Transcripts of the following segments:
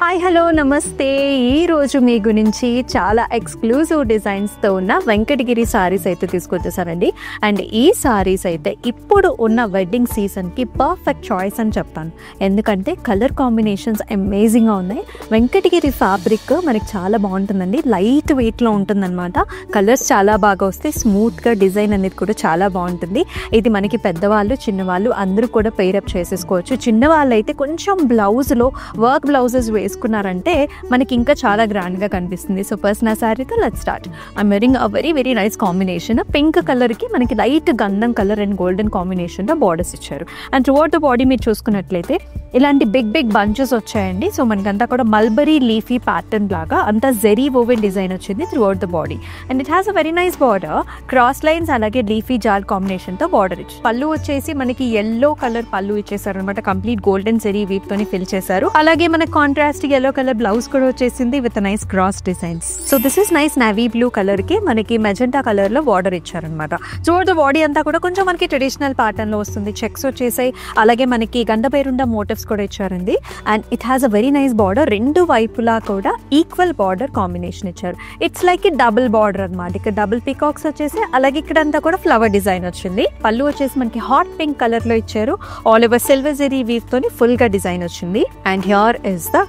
Hi hello నమస్తే. ఈరోజు మీ గురించి చాలా ఎక్స్క్లూజివ్ డిజైన్స్తో ఉన్న వెంకటగిరి సారీస్ అయితే తీసుకొచ్చేసారండి. అండ్ ఈ సారీస్ అయితే ఇప్పుడు ఉన్న వెడ్డింగ్ సీజన్కి పర్ఫెక్ట్ చాయిస్ అని చెప్తాను. ఎందుకంటే కలర్ కాంబినేషన్స్ అమేజింగ్గా ఉన్నాయి. వెంకటగిరి ఫ్యాబ్రిక్ మనకి చాలా బాగుంటుందండి, లైట్ వెయిట్లో ఉంటుందన్నమాట. కలర్స్ చాలా బాగా వస్తాయి, స్మూత్గా డిజైన్ అనేది కూడా చాలా బాగుంటుంది. ఇది మనకి పెద్దవాళ్ళు చిన్నవాళ్ళు అందరూ కూడా పెయిరప్ చేసేసుకోవచ్చు. చిన్నవాళ్ళు అయితే కొంచెం బ్లౌజ్లో వర్క్ బ్లౌజెస్ వేసుకున్నారంటే మనకి ఇంకా చాలా గ్రాండ్గా కనిపిస్తుంది. సో ఫస్ట్ నా శారీతో let's start. I'm wearing a very nice combination. Pink కలర్కి మనకి లైట్ గంధం కలర్ అండ్ గోల్డెన్ కాంబినేషన్లో బార్డర్స్ ఇచ్చారు. అండ్ త్రూఅవుట్ ద బాడీ మీరు చూసుకున్నట్లయితే ఇలాంటి బిగ్ బంచెస్ వచ్చాయండి. సో మనకంతా కూడా మల్బరీ లీఫీ ప్యాటర్న్ లాగా అంతా జెరీ వోవెన్ డిజైన్ వచ్చింది throughout the body. And it has a very nice border, cross lines అలాగే లీఫీ జాల్ కాంబినేషన్తో బార్డర్ ఇచ్చి పళ్ళు వచ్చేసి మనకి ఎల్లో కలర్ పళ్ళు ఇచ్చేసారు అనమాట. కంప్లీట్ గోల్డెన్ జెరీ వీవ్ తోని ఫిల్ చేశారు. అలాగే మన కాంట్రాస్ట్ ఎల్లో కలర్ బ్లౌజ్ కూడా వచ్చేసింది with nice cross designs. So this is nice navy blue colour కి మనకి మెజెంటా కలర్ లో బార్డర్ ఇచ్చారనమాట. త్రూఅవుట్ ద బాడీ అంతా కూడా కొంచెం మనకి ట్రెడిషనల్ ప్యాటర్న్ లో వస్తుంది. చెక్స్ వచ్చేసాయి, అలాగే మనకి గంధపేరుండ మోటివ్స్ కూడా ఇచ్చారండి. And it has a very nice border, రెండు వైపులా కూడా ఈక్వల్ బార్డర్ కాంబినేషన్ ఇచ్చారు. ఇట్స్ లైక్ డబుల్ బార్డర్ అనమాట. ఇక్కడ డబుల్ పీకాక్స్ వచ్చేసి అలాగే ఇక్కడ అంతా కూడా ఫ్లవర్ డిజైన్ వచ్చింది. పళ్ళు వచ్చేసి మనకి హాట్ పింక్ కలర్ లో ఇచ్చారు. All over silver zari weave తోని ఫుల్ గా డిజైన్ వచ్చింది. And here is the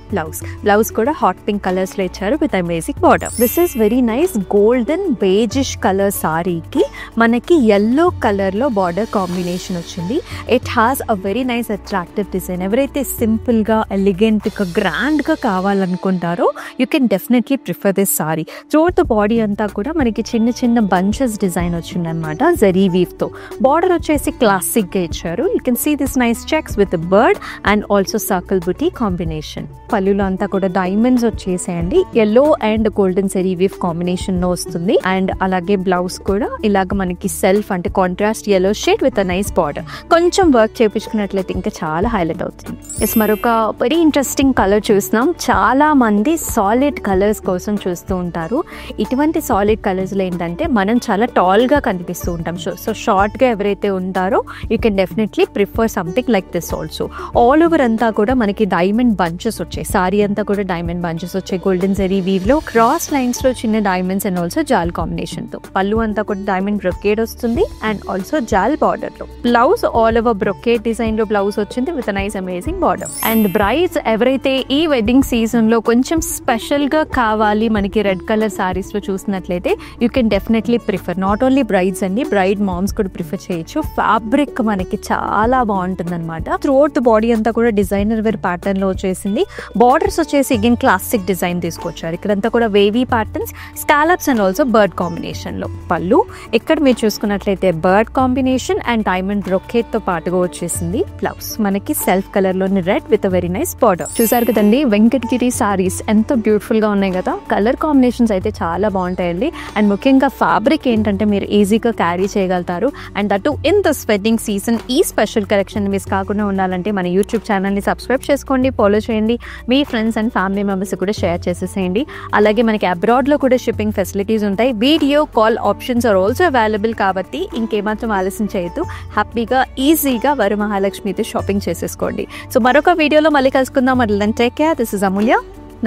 blouse కూడా హాట్ పింక్ కలర్స్ లో ఇచ్చారు with amazing border. This is very nice golden beigeish colour సారీకి మనకి ఎల్లో కలర్ లో బార్డర్ కాంబినేషన్ వచ్చింది. It has a very nice attractive design. ఎవరైతే సింపుల్ గా ఎలిగెంట్ గా గ్రాండ్ గా కావాలనుకుంటారో you can definitely prefer this sari. Throughout the body అంతా కూడా మనకి చిన్న బంచెస్ డిజైన్ వచ్చింది అనమాట జరీ వీవ్ తో. బార్డర్ వచ్చేసి క్లాసిక్ గా ఇచ్చారు. You can see this nice checks with bird and also circle బుటీ కాంబినేషన్. పళ్ళులో అంతా కూడా డైమండ్స్ వచ్చేసేయండి, yellow and golden zari weave combination లో వస్తుంది. అండ్ అలాగే బ్లౌజ్ కూడా ఇలాగ మనకి సెల్ఫ్ అంటే contrast yellow shade with a nice border. కొంచెం వర్క్ చేయించుకున్నట్లయితే ఇంకా చాలా హైలైట్ అవుతుంది. ఎస్, మరొక వెరీ ఇంట్రెస్టింగ్ కలర్ చూస్తున్నాం. చాలా మంది సాలిడ్ కలర్స్ కోసం చూస్తూ ఉంటారు. ఇటువంటి సాలిడ్ కలర్స్ లో ఏంటంటే మనం చాలా టాల్ గా కనిపిస్తూ ఉంటాం. సో షార్ట్ గా ఎవరైతే ఉంటారో you can definitely prefer something like this also. All over అంతా కూడా మనకి డైమండ్ బంచెస్ వచ్చాయి. సారీ అంతా కూడా డైమండ్ బంచెస్ వచ్చాయి. గోల్డెన్ జరీ వీవ్ లో క్రాస్ లైన్స్ లో చిన్న డైమండ్స్ అండ్ ఆల్సో జాల్ కాంబినేషన్ తో. పళ్ళు అంతా కూడా డైమండ్ బ్రొకేడ్ వస్తుంది అండ్ ఆల్సో జాల్ బార్డర్ లో. Blouse all over brocade design లో బ్లౌజ్ వచ్చింది with nice amazing border. And brides ఎవరైతే ఈ వెడ్డింగ్ సీజన్ లో కొంచెం స్పెషల్ గా కావాలి మనకి రెడ్ కలర్ సారీస్ లో చూసినట్లయితే you can definitely prefer. Not only brides అండి, బ్రైడ్ మామ్స్ కూడా ప్రిఫర్ చేయొచ్చు. ఫ్యాబ్రిక్ మనకి చాలా బాగుంటుంది అనమాట. త్రూఅవుట్ ద బాడీ అంతా కూడా డిజైనర్ వేర్ ప్యాటర్న్ లో వచ్చేసింది. బార్డర్స్ వచ్చేసి అగైన్ క్లాసిక్ డిజైన్ తీసుకొచ్చారు. ఇక్కడంతా కూడా wavy patterns, scallops and also bird combination లో. పళ్ళు ఇక్కడ మీరు చూసుకున్నట్లయితే bird combination and diamond brocade తో పాటుగా వచ్చేసింది. బ్లౌజ్ మనకి సెల్ఫ్ కలర్ లోని red with very nice border. చూసారు కదండి వెంకటగిరి సారీస్ ఎంత బ్యూటిఫుల్ గా ఉన్నాయి కదా. కలర్ కాంబినేషన్స్ అయితే చాలా బాగుంటాయండి. అండ్ ముఖ్యంగా ఫ్యాబ్రిక్ ఏంటంటే మీరు ఈజీగా క్యారీ చేయగలుగుతారు. And that in this wedding season ఈ స్పెషల్ కలెక్షన్ మిస్ కాకుండా ఉండాలంటే మన యూట్యూబ్ ఛానల్ని సబ్స్క్రైబ్ చేసుకోండి, ఫాలో చేయండి. మీ ఫ్రెండ్స్ అండ్ ఫ్యామిలీ మెంబర్స్ కూడా షేర్ చేసేసేయండి. అలాగే మనకి అబ్రాడ్లో కూడా షిప్పింగ్ ఫెసిలిటీస్ ఉంటాయి. Video call options are also available కాబట్టి ఇంకేమాత్రం ఆలస్యం చేయొద్దు. హ్యాపీగా ఈజీగా వరమహాలక్ష్మితో షాపింగ్ చేసేసుకోండి. సో మరొక వీడియోలో మళ్ళీ కలుసుకుందాం. Take care. దిస్ ఇస్ అమూల్య.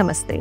నమస్తే.